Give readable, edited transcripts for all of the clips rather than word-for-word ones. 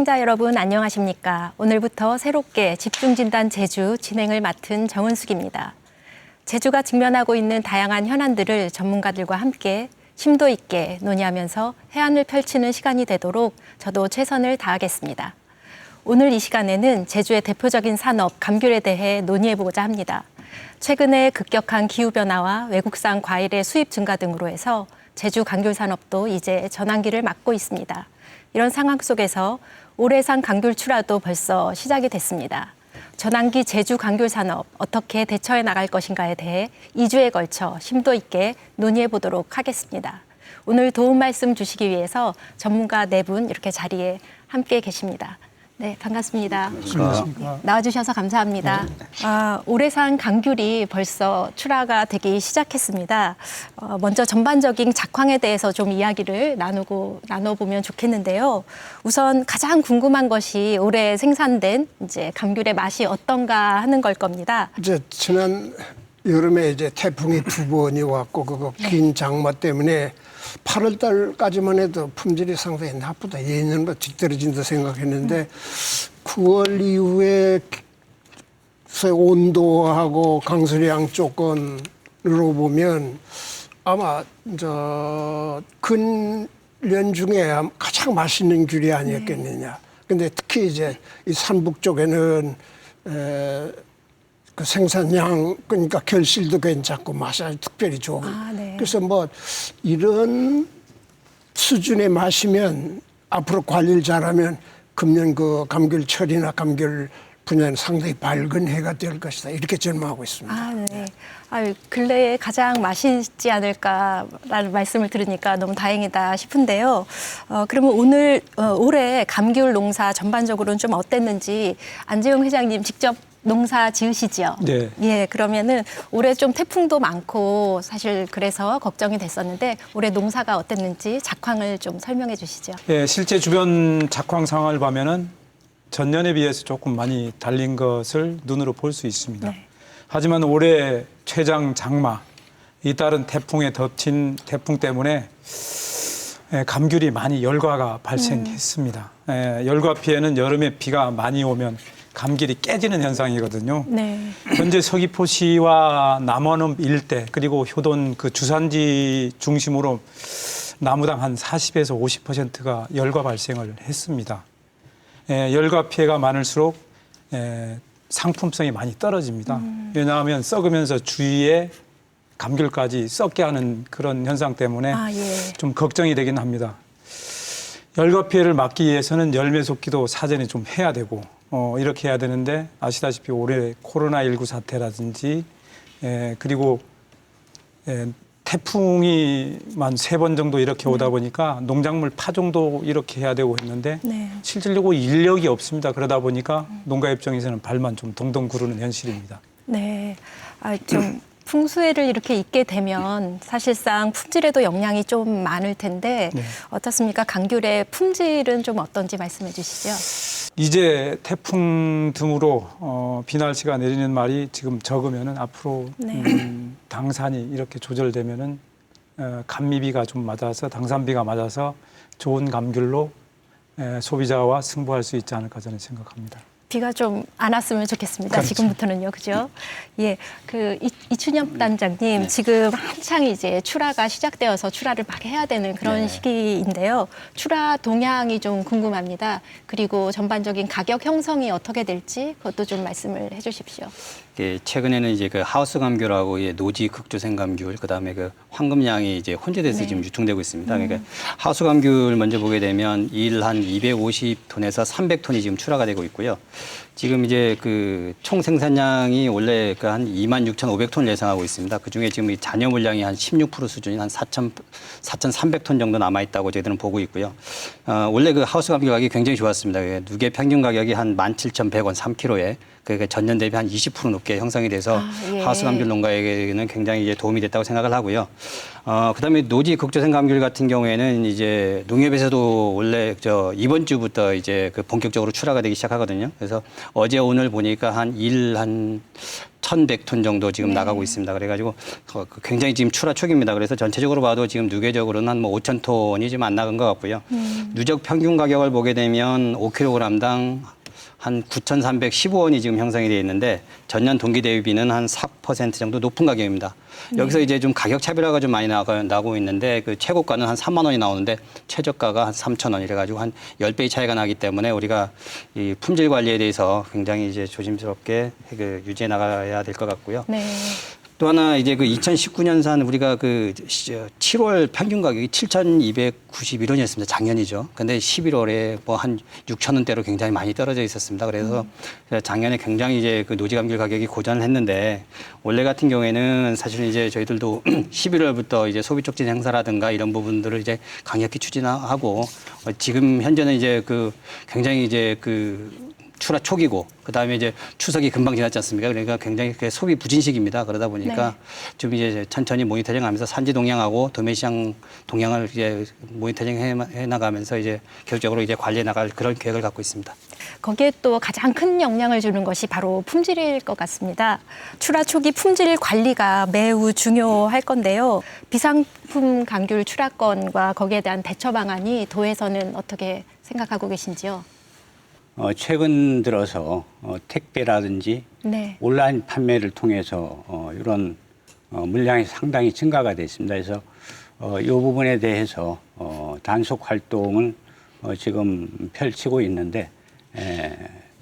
시청자 여러분 안녕하십니까? 오늘부터 새롭게 집중진단 제주 진행을 맡은 정은숙입니다. 제주가 직면하고 있는 다양한 현안들을 전문가들과 함께 심도 있게 논의하면서 해안을 펼치는 시간이 되도록 저도 최선을 다하겠습니다. 오늘 이 시간에는 제주의 대표적인 산업 감귤에 대해 논의해보고자 합니다. 최근에 급격한 기후변화와 외국산 과일의 수입 증가 등으로 해서 제주 감귤 산업도 이제 전환기를 맞고 있습니다. 이런 상황 속에서 올해산 감귤 출하도 벌써 시작이 됐습니다. 전환기 제주 감귤 산업 어떻게 대처해 나갈 것인가에 대해 2주에 걸쳐 심도 있게 논의해 보도록 하겠습니다. 오늘 도움 말씀 주시기 위해서 전문가 4분 이렇게 자리에 함께 계십니다. 네, 반갑습니다. 안녕하십니까. 나와주셔서 감사합니다. 올해산 감귤이 벌써 출하가 되기 시작했습니다. 먼저 전반적인 작황에 대해서 좀 이야기를 나눠보면 좋겠는데요. 우선 가장 궁금한 것이 올해 생산된 이제 감귤의 맛이 어떤가 하는 걸 겁니다. 이제 지난 여름에 이제 태풍이 2번이 왔고 그거 긴 장마 때문에 8월 달까지만 해도 품질이 상당히 나쁘다. 예년보다 뒤떨어진다 생각했는데 9월 이후에 온도하고 강수량 조건으로 보면 아마 근년 중에 가장 맛있는 귤이 아니었겠느냐. 근데 특히 이제 이 산북 쪽에는 그 생산량 그러니까 결실도 괜찮고 맛이 아주 특별히 좋은. 네. 그래서 뭐 이런 수준의 맛이면 앞으로 관리를 잘하면 금년 그 감귤철이나 감귤 분야는 상당히 밝은 해가 될 것이다. 이렇게 전망하고 있습니다. 네. 근래에 가장 맛있지 않을까라는 말씀을 들으니까 너무 다행이다 싶은데요. 그러면 올해 감귤 농사 전반적으로는 좀 어땠는지 안재용 회장님 직접 농사 지으시죠? 네. 예, 그러면은 올해 좀 태풍도 많고 사실 그래서 걱정이 됐었는데 올해 농사가 어땠는지 작황을 좀 설명해 주시죠. 예, 실제 주변 작황 상황을 보면은 전년에 비해서 조금 많이 달린 것을 눈으로 볼 수 있습니다. 네. 하지만 올해 최장 장마, 이따른 태풍에 덮친 태풍 때문에 감귤이 많이 열과가 발생했습니다. 열과 피해는 여름에 비가 많이 오면 감귤이 깨지는 현상이거든요. 네. 현재 서귀포시와 남원읍 일대 그리고 효돈 그 주산지 중심으로 나무당 한 40에서 50%가 열과 발생을 했습니다. 열과 피해가 많을수록 상품성이 많이 떨어집니다. 왜냐하면 썩으면서 주위에 감귤까지 썩게 하는 그런 현상 때문에 예. 좀 걱정이 되긴 합니다. 열과 피해를 막기 위해서는 열매 속기도 사전에 좀 해야 되고 이렇게 해야 되는데 아시다시피 올해 코로나19 사태라든지 그리고 태풍이 만 3번 정도 이렇게 오다 보니까 농작물 파종도 이렇게 해야 되고 했는데 실질적으로 인력이 없습니다. 그러다 보니까 농가 입장에서는 발만 좀 동동 구르는 현실입니다. 네. 좀 풍수해를 이렇게 잊게 되면 사실상 품질에도 영향이 좀 많을 텐데 어떻습니까? 감귤의 품질은 좀 어떤지 말씀해 주시죠. 이제 태풍 등으로 비날씨가 내리는 말이 지금 적으면은 앞으로 당산이 이렇게 조절되면은 감미비가 좀 맞아서 당산비가 맞아서 좋은 감귤로 소비자와 승부할 수 있지 않을까 저는 생각합니다. 비가 좀 안 왔으면 좋겠습니다. 그렇죠. 지금부터는요, 그죠? 예, 이춘엽 단장님 지금 한창 이제 출하가 시작되어서 출하를 막 해야 되는 그런 시기인데요. 출하 동향이 좀 궁금합니다. 그리고 전반적인 가격 형성이 어떻게 될지 그것도 좀 말씀을 해주십시오. 최근에는 이제 그 하우스 감귤하고 노지 극조생 감귤, 그다음에 그 황금향이 이제 혼재돼서 지금 유통되고 있습니다. 그러니까 하우스 감귤 먼저 보게 되면 일 한 250톤에서 300톤이 지금 출하가 되고 있고요. 지금 이제 그 총 생산량이 원래 그 한 26,500톤을 예상하고 있습니다. 그 중에 지금 이 잔여 물량이 한 16% 수준인 한 4,300톤 정도 남아 있다고 저희들은 보고 있고요. 원래 그 하우스 감귤 가격이 굉장히 좋았습니다. 누계 평균 가격이 한 17,100원 3kg에 그러니까 전년 대비 한 20% 높게 형성이 돼서 하우스 감귤 농가에게는 굉장히 이제 도움이 됐다고 생각을 하고요. 그다음에 노지 극조생 감귤 같은 경우에는 이제 농협에서도 원래 이번 주부터 이제 그 본격적으로 출하가 되기 시작하거든요. 그래서 어제 오늘 보니까 한 1,100톤 정도 지금 나가고 있습니다. 그래가지고 굉장히 지금 출하 초기입니다. 그래서 전체적으로 봐도 지금 누계적으로는 한 뭐 5,000톤이 지금 안 나간 것 같고요. 누적 평균 가격을 보게 되면 5kg당 한 9,315원이 지금 형성이 되어 있는데 전년 동기 대비는 한 4% 정도 높은 가격입니다. 여기서 이제 좀 가격 차별화가 좀 많이 나고 있는데 그 최고가는 한 3만 원이 나오는데 최저가가 한 3,000원 이래가지고 한 10배의 차이가 나기 때문에 우리가 이 품질 관리에 대해서 굉장히 이제 조심스럽게 그 유지해 나가야 될 것 같고요. 네. 또 하나 이제 그 2019년산 우리가 그 7월 평균 가격이 7,291원이었습니다. 작년이죠. 근데 11월에 뭐 한 6천 원대로 굉장히 많이 떨어져 있었습니다. 그래서 작년에 굉장히 이제 그 노지 감귤 가격이 고전을 했는데 올해 같은 경우에는 사실은 이제 저희들도 11월부터 이제 소비 촉진 행사라든가 이런 부분들을 이제 강력히 추진하고 지금 현재는 이제 그 굉장히 이제 그 출하 초기고 그다음에 이제 추석이 금방 지났지 않습니까? 그러니까 굉장히 소비 부진식입니다. 그러다 보니까 네. 좀 이제 천천히 모니터링하면서 산지 동향하고 도매 시장 동향을 이제 모니터링 해 나가면서 이제 계속적으로 이제 관리해 나갈 그런 계획을 갖고 있습니다. 거기에 또 가장 큰 영향을 주는 것이 바로 품질일 것 같습니다. 출하 초기 품질 관리가 매우 중요할 건데요. 비상품 감귤 출하권과 거기에 대한 대처 방안이 도에서는 어떻게 생각하고 계신지요? 최근 들어서 택배라든지 네. 온라인 판매를 통해서 이런 물량이 상당히 증가가 됐습니다. 그래서 이 부분에 대해서 단속 활동을 지금 펼치고 있는데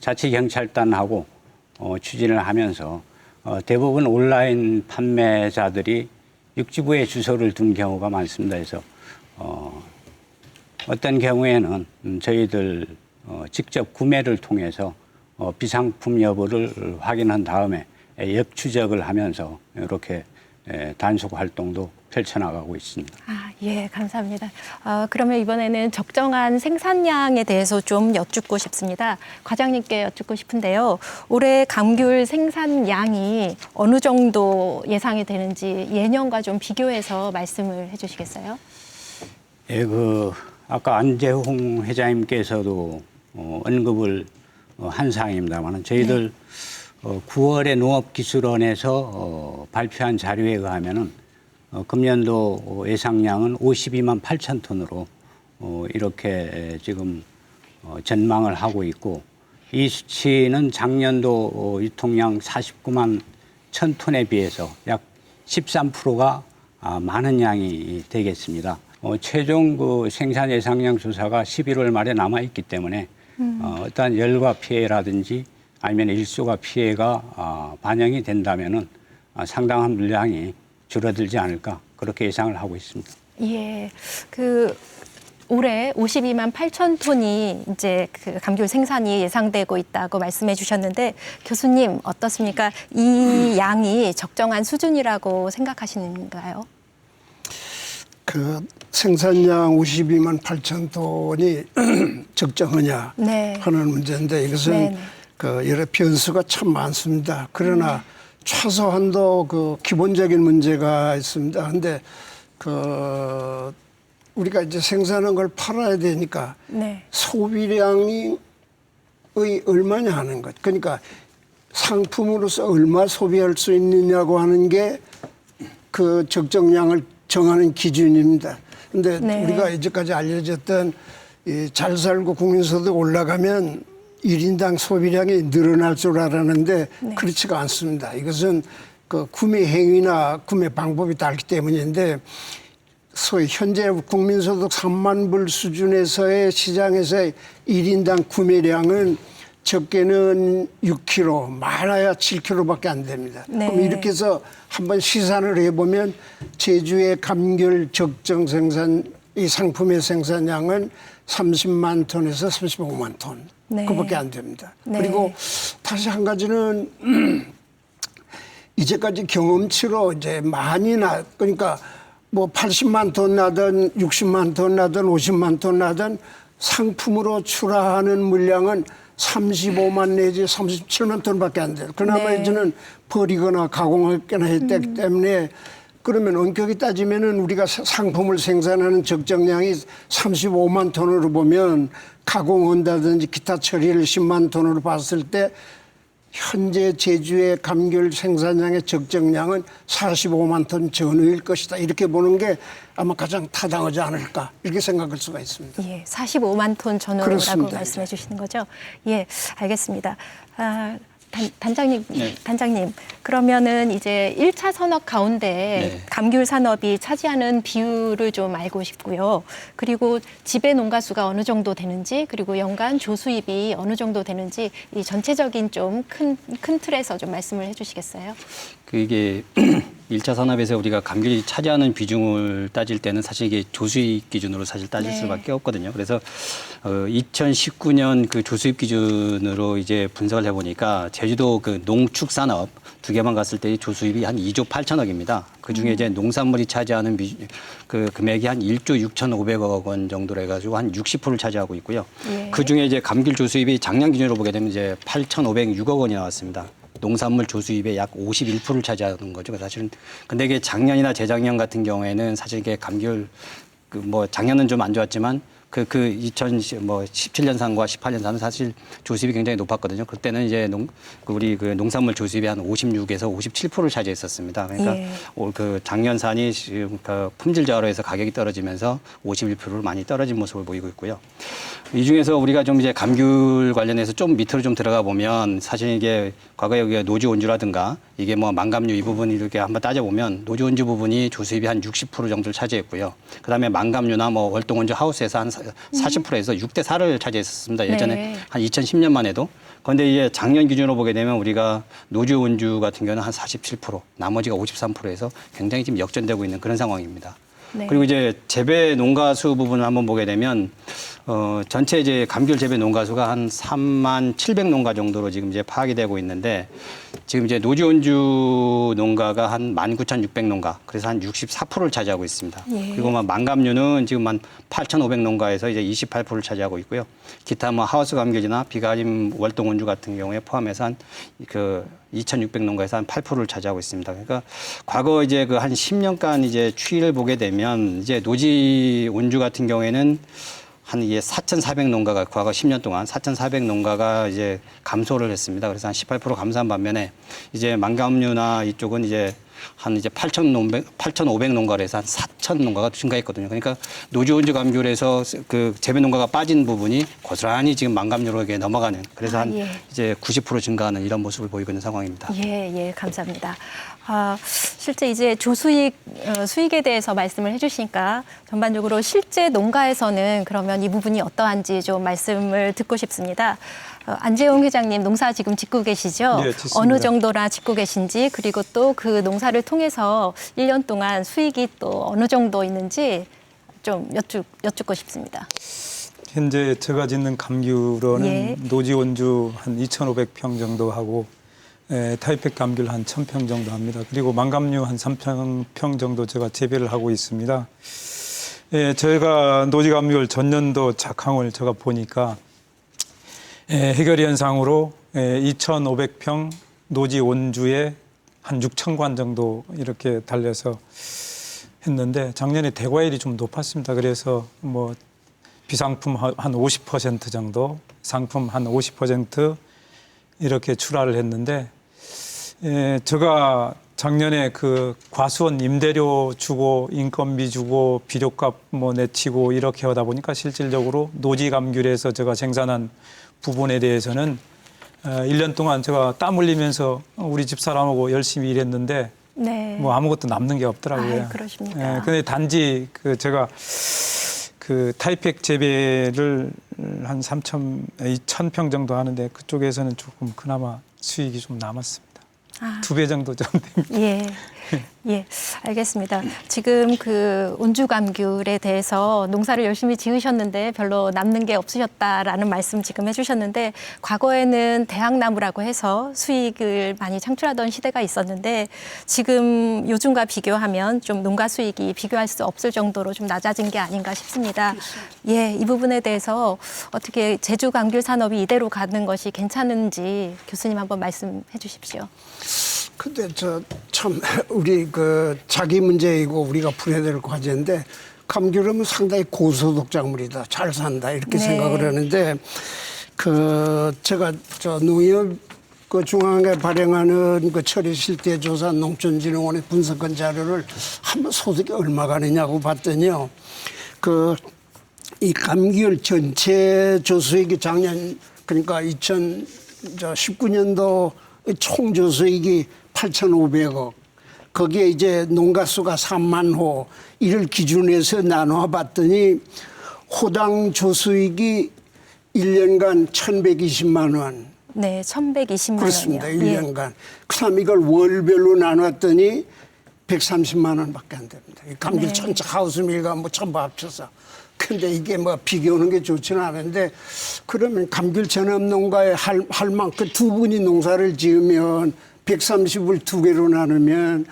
자치경찰단하고 추진을 하면서 대부분 온라인 판매자들이 육지부에 주소를 둔 경우가 많습니다. 그래서 어떤 경우에는 저희들 직접 구매를 통해서 비상품 여부를 확인한 다음에 역추적을 하면서 이렇게 단속 활동도 펼쳐나가고 있습니다. 아, 예, 감사합니다. 그러면 이번에는 적정한 생산량에 대해서 좀 여쭙고 싶습니다. 과장님께 여쭙고 싶은데요. 올해 감귤 생산량이 어느 정도 예상이 되는지 예년과 좀 비교해서 말씀을 해주시겠어요? 예, 아까 안재홍 회장님께서도 언급을 한 사항입니다만 저희들 9월에 농업기술원에서 발표한 자료에 의하면은 금년도 예상량은 52만 8천 톤으로 이렇게 지금 전망을 하고 있고 이 수치는 작년도 유통량 49만 1천 톤에 비해서 약 13%가 많은 양이 되겠습니다. 최종 생산 예상량 조사가 11월 말에 남아 있기 때문에 어떠한 열과 피해라든지 아니면 일소가 피해가 반영이 된다면은 상당한 물량이 줄어들지 않을까 그렇게 예상을 하고 있습니다. 예, 올해 52만 8천 톤이 이제 감귤 생산이 예상되고 있다고 말씀해 주셨는데 교수님 어떻습니까? 이 양이 적정한 수준이라고 생각하시는가요? 생산량 52만 8천 톤이 적정하냐 네. 하는 문제인데 이것은 네네. 여러 변수가 참 많습니다. 그러나 최소한도 기본적인 문제가 있습니다. 그런데 우리가 이제 생산한 걸 팔아야 되니까 네. 소비량이 얼마냐 하는 것. 그러니까 상품으로서 얼마 소비할 수 있느냐고 하는 게 그 적정량을 정하는 기준입니다. 그런데 네. 우리가 이제까지 알려졌던 잘 살고 국민소득 올라가면 1인당 소비량이 늘어날 줄 알았는데 네. 그렇지가 않습니다. 이것은 구매 행위나 구매 방법이 다르기 때문인데 소위 현재 국민소득 3만 불 수준에서의 시장에서의 1인당 구매량은 적게는 6kg, 많아야 7kg밖에 안 됩니다. 네. 그럼 이렇게 해서 한번 시산을 해보면 제주의 감귤 적정 생산, 이 상품의 생산량은 30만 톤에서 35만 톤. 네. 그밖에 안 됩니다. 네. 그리고 다시 한 가지는 이제까지 경험치로 이제 그러니까 뭐 80만 톤 나든 60만 톤 나든 50만 톤 나든 상품으로 출하하는 물량은 35만 내지 37만 톤밖에 안 돼요. 그나마 네. 이제는 버리거나 가공하거나 했기 때문에 그러면 엄격히 따지면은 우리가 상품을 생산하는 적정량이 35만 톤으로 보면 가공한다든지 기타 처리를 10만 톤으로 봤을 때 현재 제주의 감귤 생산량의 적정량은 45만 톤 전후일 것이다. 이렇게 보는 게 아마 가장 타당하지 않을까 이렇게 생각할 수가 있습니다. 예, 45만 톤 전후라고 그렇습니다. 말씀해 주시는 거죠? 예, 알겠습니다. 단장님, 네. 단장님, 그러면은 이제 1차 산업 가운데 네. 감귤 산업이 차지하는 비율을 좀 알고 싶고요. 그리고 지배 농가 수가 어느 정도 되는지, 그리고 연간 조수입이 어느 정도 되는지 이 전체적인 좀 큰 틀에서 좀 말씀을 해주시겠어요? 이게 1차 산업에서 우리가 감귤이 차지하는 비중을 따질 때는 사실 이게 조수입 기준으로 사실 따질 네. 수밖에 없거든요. 그래서 2019년 그 조수입 기준으로 이제 분석을 해보니까 제주도 그 농축산업 두 개만 갔을 때 조수입이 한 2조 8천억입니다. 그 중에 이제 농산물이 차지하는 그 금액이 한 1조 6,500억 원 정도로 해가지고 한 60%를 차지하고 있고요. 예. 그 중에 이제 감귤 조수입이 작년 기준으로 보게 되면 이제 8,506억 원이 나왔습니다. 농산물 조수입의 약 51%를 차지하는 거죠. 사실은 근데 이게 작년이나 재작년 같은 경우에는 사실 이게 감귤 뭐 작년은 좀 안 좋았지만 그 2017년산과 18년산은 사실 조수입이 굉장히 높았거든요. 그때는 이제 우리 그 농산물 조수입이 한 56에서 57%를 차지했었습니다. 그러니까 예. 올 그 작년산이 지금 그 품질 저하로해서 가격이 떨어지면서 51%를 많이 떨어진 모습을 보이고 있고요. 이 중에서 우리가 좀 이제 감귤 관련해서 좀 밑으로 좀 들어가 보면 사실 이게 과거에 여기 노지 온주라든가 이게 뭐 망감류 이 부분 이렇게 한번 따져보면 노지 온주 부분이 조수입이 한 60% 정도를 차지했고요. 그다음에 망감류나 뭐 월동 온주 하우스에서 한 40%에서 6대 4를 차지했었습니다. 예전에 네. 한 2010년만 해도. 그런데 이제 작년 기준으로 보게 되면 우리가 노지 온주 같은 경우는 한 47%, 나머지가 53%에서 굉장히 지금 역전되고 있는 그런 상황입니다. 네. 그리고 이제 재배 농가 수 부분을 한번 보게 되면 전체 이제 감귤 재배 농가 수가 한 3만 700 농가 정도로 지금 이제 파악이 되고 있는데 지금 이제 노지 온주 농가가 한 19,600 농가, 그래서 한 64%를 차지하고 있습니다. 예. 그리고 막 망감류는 지금 한 8,500 농가에서 이제 28%를 차지하고 있고요. 기타 뭐 하우스 감귤이나 비가림 월동 온주 같은 경우에 포함해서 한 그 2,600 농가에서 한 8%를 차지하고 있습니다. 그러니까 과거 이제 그 한 10년간 이제 추이를 보게 되면 이제 노지 온주 같은 경우에는 한 이게 4,400 농가가 과거 10년 동안 4,400 농가가 이제 감소를 했습니다. 그래서 한 18% 감소한 반면에 이제 망감류나 이쪽은 이제 한 이제 8,500 농가를 해서 한 4,000 농가가 증가했거든요. 그러니까 노지온주 감귤에서 그 재배 농가가 빠진 부분이 고스란히 지금 망감류로 이렇게 넘어가는, 그래서 한 예. 이제 90% 증가하는 이런 모습을 보이고 있는 상황입니다. 예, 감사합니다. 실제 이제 수익에 대해서 말씀을 해주시니까 전반적으로 실제 농가에서는 그러면 이 부분이 어떠한지 좀 말씀을 듣고 싶습니다. 안재홍 회장님 농사 지금 짓고 계시죠? 네, 짓습니다. 어느 정도나 짓고 계신지, 그리고 또 그 농사를 통해서 1년 동안 수익이 또 어느 정도 있는지 좀 여쭙고 싶습니다. 현재 제가 짓는 감귤은 예. 노지 온주 한 2,500평 정도 하고 타이펙 감귤 한 1,000평 정도 합니다. 그리고 망감류 한 3,000평 정도 제가 재배를 하고 있습니다. 저희가 노지 감귤 전년도 작황을 제가 보니까 해결 현상으로 2,500평 노지 온주에 한 6,000관 정도 이렇게 달려서 했는데 작년에 대과일이 좀 높았습니다. 그래서 뭐 비상품 한 50% 정도, 상품 한 50% 이렇게 출하를 했는데 제가 작년에 그 과수원 임대료 주고 인건비 주고 비료값 뭐 내치고 이렇게 하다 보니까 실질적으로 노지 감귤에서 제가 생산한 부분에 대해서는 1년 동안 제가 땀 흘리면서 우리 집사람하고 열심히 일했는데 네. 뭐 아무것도 남는 게 없더라고요. 그러십니까? 근데 단지 그 제가 그 타이펙 재배를 한 2,000평 정도 하는데 그쪽에서는 조금 그나마 수익이 좀 남았습니다. 2배 정도 좀 됩니다. 예, 알겠습니다. 지금 그 온주 감귤에 대해서 농사를 열심히 지으셨는데 별로 남는 게 없으셨다라는 말씀 지금 해주셨는데 과거에는 대학나무라고 해서 수익을 많이 창출하던 시대가 있었는데 지금 요즘과 비교하면 좀 농가 수익이 비교할 수 없을 정도로 좀 낮아진 게 아닌가 싶습니다. 예, 이 부분에 대해서 어떻게 제주 감귤 산업이 이대로 가는 것이 괜찮은지 교수님 한번 말씀해 주십시오. 근데 참 우리 그 자기 문제이고 우리가 풀어야 될 과제인데 감귤은 상당히 고소득 작물이다. 잘 산다. 이렇게 네. 생각을 하는데 제가 농협 그 중앙에 발행하는 그 처리 실태 조사 농촌진흥원의 분석한 자료를 한번 소득이 얼마 가느냐고 봤더니요. 그 이 감귤 전체 조수익이 작년 그러니까 2019년도 총 조수익이 8,500억. 거기에 이제 농가 수가 3만 호 이를 기준해서 나눠 봤더니 호당 조수익이 1년간 1,120만 원. 네, 1,120만 그렇습니다. 원이요. 예. 1년간. 그다음에 이걸 월별로 나눴더니 130만 원밖에 안 됩니다. 이 감귤 네. 전체 하우스 밀과 뭐 전부 합쳐서. 근데 이게 뭐 비교하는 게 좋지는 않은데 그러면 감귤 전업 농가에 할 만큼 두 분이 농사를 지으면 130을 두 개로 나누면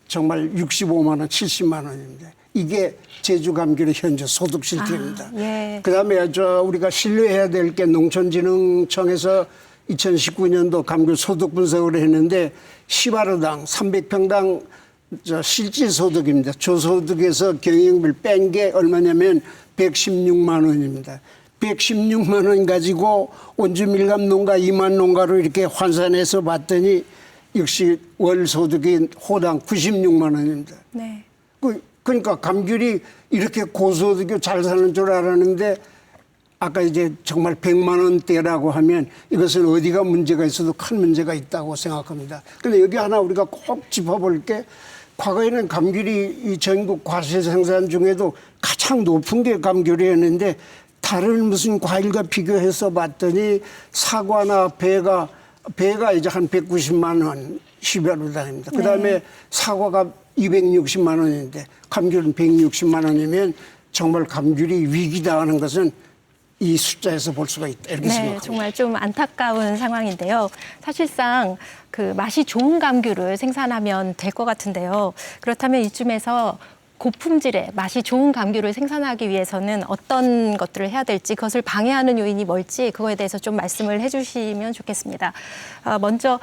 정말 65만 원, 70만 원입니다. 이게 제주 감귤의 현재 소득 실태입니다. 예. 그다음에 우리가 신뢰해야 될 게 농촌진흥청에서 2019년도 감귤 소득 분석을 했는데 시바르당 300평당 실질 소득입니다. 조소득에서 경영비를 뺀 게 얼마냐면 116만 원입니다. 116만 원 가지고 원주밀감 농가 2만 농가로 이렇게 환산해서 봤더니 역시 월 소득이 호당 96만 원입니다. 네. 그러니까 감귤이 이렇게 고소득이 잘 사는 줄 알았는데 아까 이제 정말 100만 원대라고 하면 이것은 어디가 문제가 있어도 큰 문제가 있다고 생각합니다. 그런데 여기 하나 우리가 꼭 짚어볼 게 과거에는 감귤이 이 전국 과실 생산 중에도 가장 높은 게 감귤이었는데 다른 무슨 과일과 비교해서 봤더니 사과나 배가 이제 한 190만 원 시베르당입니다. 그다음에 사과가 260만 원인데 감귤은 160만 원이면 정말 감귤이 위기다 하는 것은 이 숫자에서 볼 수가 있다 이렇게 네, 생각합니다. 정말 좀 안타까운 상황인데요. 사실상 그 맛이 좋은 감귤을 생산하면 될 것 같은데요. 그렇다면 이쯤에서 고품질의 맛이 좋은 감귤을 생산하기 위해서는 어떤 것들을 해야 될지 그것을 방해하는 요인이 뭘지 그거에 대해서 좀 말씀을 해주시면 좋겠습니다. 먼저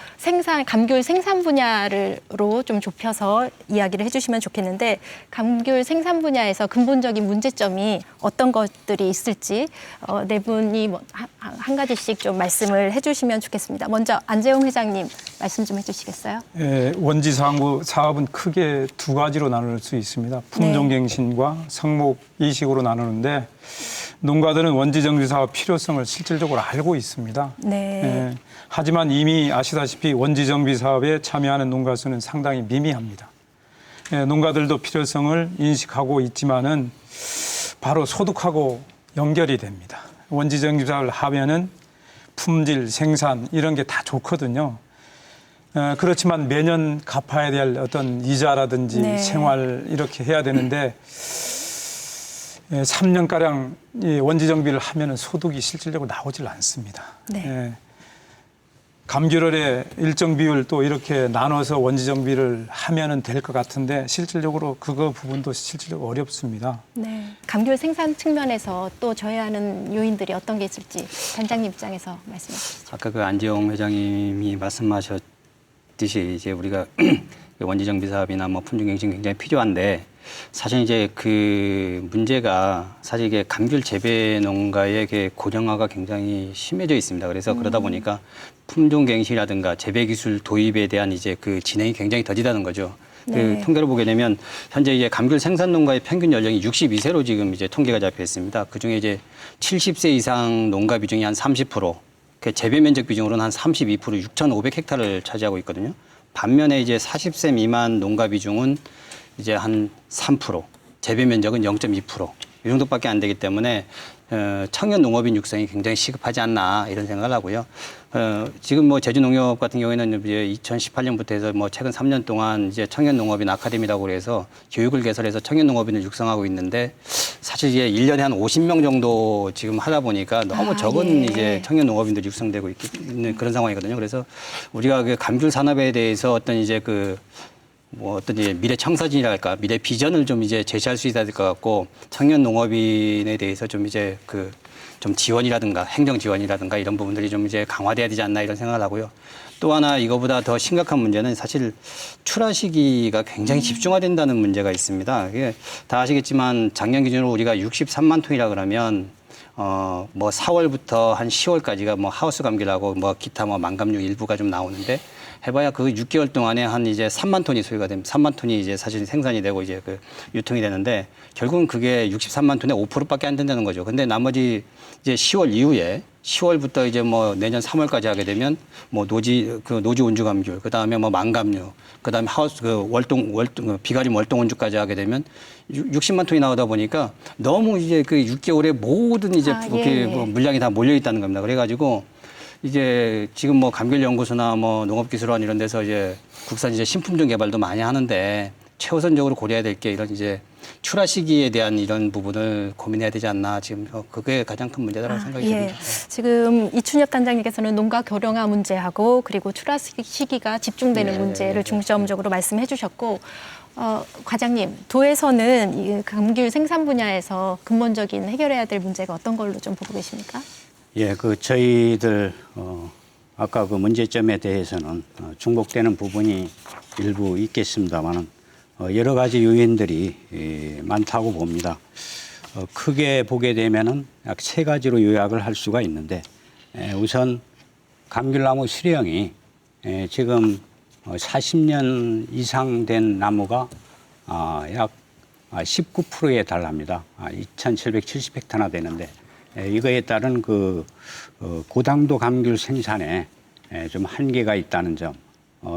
감귤 생산 분야로 좀 좁혀서 이야기를 해주시면 좋겠는데 감귤 생산 분야에서 근본적인 문제점이 어떤 것들이 있을지 네 분이 한 가지씩 좀 말씀을 해주시면 좋겠습니다. 먼저 안재홍 회장님 말씀 좀 해주시겠어요? 예, 원지 사업은 크게 두 가지로 나눌 수 있습니다. 품종갱신과 성목 이식으로 나누는데 농가들은 원지 정비 사업 필요성을 실질적으로 알고 있습니다. 네. 예, 하지만 이미 아시다시피 원지 정비 사업에 참여하는 농가 수는 상당히 미미합니다. 예, 농가들도 필요성을 인식하고 있지만은 바로 소득하고 연결이 됩니다. 원지 정비 사업을 하면은 품질, 생산 이런 게 다 좋거든요. 그렇지만 매년 갚아야 될 어떤 이자라든지 네. 생활 이렇게 해야 되는데 3년가량 원지 정비를 하면 소득이 실질적으로 나오질 않습니다. 네. 감귤의 일정 비율 또 이렇게 나눠서 원지 정비를 하면 될 것 같은데 실질적으로 그거 부분도 실질적으로 어렵습니다. 네. 감귤 생산 측면에서 또 져야 하는 요인들이 어떤 게 있을지 단장님 입장에서 말씀해 주시죠. 아까 그 안재홍 회장님이 말씀하셨듯이 이제 우리가 원지 정비 사업이나 뭐 품종갱신 굉장히 필요한데 사실 이제 그 문제가 사실 이게 감귤 재배 농가의 고령화가 굉장히 심해져 있습니다. 그래서 그러다 보니까 품종갱신이라든가 재배 기술 도입에 대한 이제 그 진행이 굉장히 더디다는 거죠. 네. 그 통계를 보게 되면 현재 이제 감귤 생산 농가의 평균 연령이 62세로 지금 이제 통계가 잡혀 있습니다. 그 중에 이제 70세 이상 농가 비중이 한 30%, 그 재배 면적 비중으로는 한 32%, 6,500헥타르를 차지하고 있거든요. 반면에 이제 40세 미만 농가 비중은 이제 한 3%, 재배 면적은 0.2%. 이 정도밖에 안 되기 때문에 청년 농업인 육성이 굉장히 시급하지 않나 이런 생각을 하고요. 지금 뭐 제주농협 같은 경우에는 이제 2018년부터 해서 뭐 최근 3년 동안 이제 청년 농업인 아카데미라고 해서 교육을 개설해서 청년 농업인을 육성하고 있는데 사실 이제 1년에 한 50명 정도 지금 하다 보니까 너무 적은 예. 이제 청년 농업인들이 육성되고 있는 그런 상황이거든요. 그래서 우리가 그 감귤 산업에 대해서 어떤 이제 뭐 어떤 이제 미래 청사진이랄까 미래 비전을 좀 이제 제시할 수 있어야 될 것 같고 청년 농업인에 대해서 좀 이제 좀 지원이라든가 행정 지원이라든가 이런 부분들이 좀 이제 강화돼야 되지 않나 이런 생각을 하고요. 또 하나 이거보다 더 심각한 문제는 사실 출하 시기가 굉장히 집중화된다는 문제가 있습니다. 이게 다 아시겠지만 작년 기준으로 우리가 63만 톤이라 그러면 뭐 4월부터 한 10월까지가 뭐 하우스 감귤하고 뭐 기타 뭐 망감류 일부가 좀 나오는데 해봐야 그 6개월 동안에 한 이제 3만 톤이 소요가 됩니다. 3만 톤이 이제 사실 생산이 되고 이제 그 유통이 되는데 결국은 그게 63만 톤의 5%밖에 안 된다는 거죠. 근데 나머지 이제 10월 이후에 10월부터 이제 뭐 내년 3월까지 하게 되면 뭐 노지 온주 감귤, 그 다음에 뭐 망감류, 그 다음에 하우스 비가림 월동 온주까지 하게 되면 60만 톤이 나오다 보니까 너무 이제 그 6개월에 모든 이제 예. 뭐 물량이 다 몰려 있다는 겁니다. 그래가지고 이제 지금 뭐 감귤연구소나 뭐 농업기술원 이런 데서 이제 국산 이제 신품종 개발도 많이 하는데 최우선적으로 고려해야 될 게 이런 이제 출하 시기에 대한 이런 부분을 고민해야 되지 않나 지금 그게 가장 큰 문제다라고 생각이 듭니다. 지금 이춘엽 단장님께서는 농가 교령화 문제하고 그리고 출하 시기가 집중되는 문제를 중점적으로 말씀해 주셨고 과장님, 도에서는 이 감귤 생산 분야에서 근본적인 해결해야 될 문제가 어떤 걸로 좀 보고 계십니까? 예, 저희들 아까 그 문제점에 대해서는 중복되는 부분이 일부 있겠습니다만은 여러 가지 요인들이 많다고 봅니다. 크게 보게 되면은 약 3가지로 요약을 할 수가 있는데 우선 감귤나무 수령이 지금 40년 이상 된 나무가 약 19%에 달합니다. 2,770헥타나 되는데 이거에 따른 고당도 감귤 생산에 좀 한계가 있다는 점,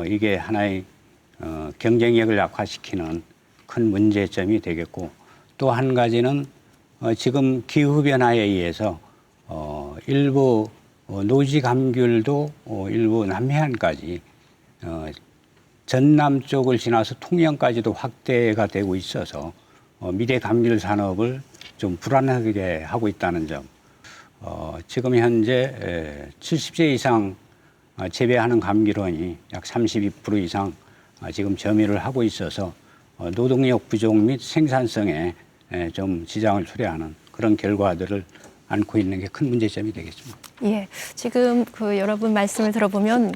이게 하나의 경쟁력을 약화시키는 큰 문제점이 되겠고, 또 한 가지는 지금 기후 변화에 의해서 일부 노지 감귤도 일부 남해안까지 전남 쪽을 지나서 통영까지도 확대가 되고 있어서 미래 감귤 산업을 좀 불안하게 하고 있다는 점. 지금 현재 70세 이상 재배하는 감귤원이 약 32% 이상 지금 점유를 하고 있어서 노동력 부족 및 생산성에 좀 지장을 초래하는 그런 결과들을 안고 있는 게 큰 문제점이 되겠습니다. 예, 지금 여러분 말씀을 들어보면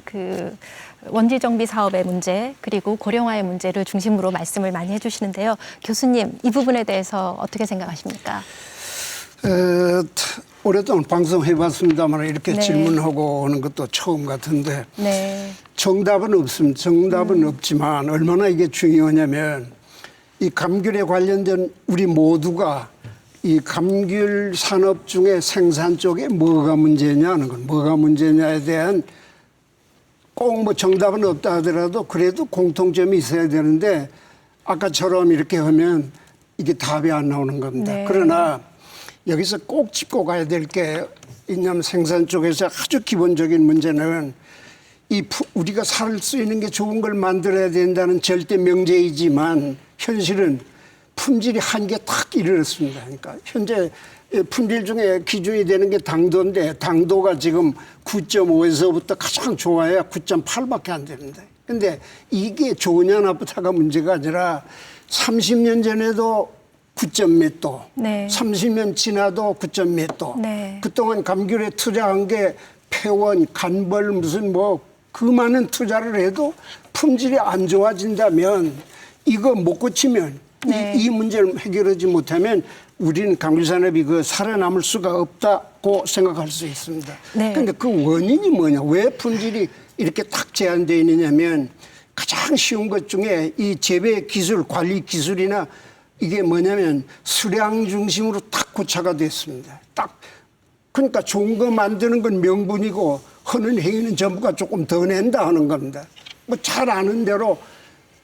원지 정비 사업의 문제 그리고 고령화의 문제를 중심으로 말씀을 많이 해주시는데요. 교수님, 이 부분에 대해서 어떻게 생각하십니까? 오랫동안 방송해봤습니다만 이렇게 네. 질문하고 오는 것도 처음 같은데 네. 정답은 없습니다. 정답은 없지만 얼마나 이게 중요하냐면 이 감귤에 관련된 우리 모두가 이 감귤 산업 중에 생산 쪽에 뭐가 문제냐는 건 뭐가 문제냐에 대한 꼭 뭐 정답은 없다 하더라도 그래도 공통점이 있어야 되는데 아까처럼 이렇게 하면 이게 답이 안 나오는 겁니다. 네. 그러나 여기서 꼭 짚고 가야 될 게 있냐면 생산 쪽에서 아주 기본적인 문제는 우리가 살 수 있는 게 좋은 걸 만들어야 된다는 절대 명제이지만 현실은 품질이 한계에 탁 이르렀습니다. 그러니까 현재 품질 중에 기준이 되는 게 당도인데 당도가 지금 9.5에서부터 가장 좋아야 9.8밖에 안 되는데 근데 이게 좋으냐 나쁘다가 문제가 아니라 30년 전에도 9점 몇 도, 네. 30년 지나도 9점 몇 도. 네. 그동안 감귤에 투자한 게 폐원, 간벌 무슨 그 많은 투자를 해도 품질이 안 좋아진다면 이거 못 고치면 네. 이 문제를 해결하지 못하면 우리는 감귤산업이 살아남을 수가 없다고 생각할 수 있습니다. 네. 그런데 그 원인이 뭐냐? 왜 품질이 이렇게 딱 제한되어 있느냐면 가장 쉬운 것 중에 이 재배 기술, 관리 기술이나 이게 뭐냐면 수량 중심으로 딱 고차가 됐습니다. 딱 그러니까 좋은 거 만드는 건 명분이고 하는 행위는 전부가 조금 더 낸다 하는 겁니다. 뭐 잘 아는 대로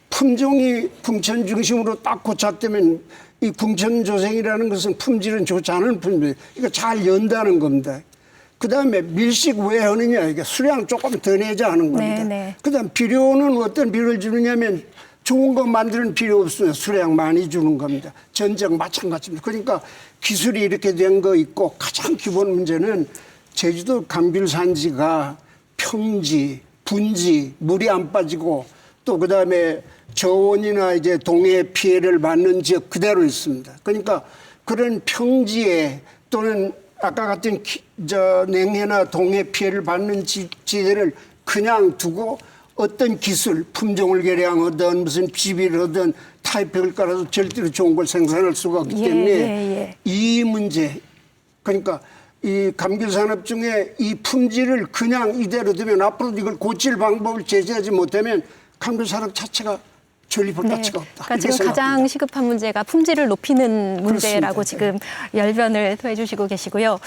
품종이 궁천 중심으로 딱 고착되면 이 궁천조생이라는 것은 품질은 좋지 않은 품질. 이거 잘 연다는 겁니다. 그 다음에 밀식 왜 하느냐. 이게 수량 조금 더 내자 하는 겁니다. 네. 그 다음 비료는 어떤 비료를 주느냐면 좋은 거 만드는 필요 없으면 수량 많이 주는 겁니다. 전적 마찬가지입니다. 그러니까 기술이 이렇게 된 거 있고 가장 기본 문제는 제주도 감귤 산지가 평지, 분지, 물이 안 빠지고 또 그다음에 저온이나 이제 동해 피해를 받는 지역 그대로 있습니다. 그러니까 그런 평지에 또는 아까 같은 냉해나 동해 피해를 받는 지대를 그냥 두고 어떤 기술, 품종을 개량하든 무슨 비비를 하든 타입백을 깔아서 절대로 좋은 걸 생산할 수가 없기 때문에 이 문제, 그러니까 이 감귤 산업 중에 이 품질을 그냥 이대로 두면 앞으로도 이걸 고칠 방법을 제시하지 못하면 감귤 산업 자체가 존립할 가치가 없다. 그러니까 이렇게 지금 가장 생각합니다. 시급한 문제가 품질을 높이는 문제라고 그렇습니다. 지금 열변을 토해 주시고 계시고요.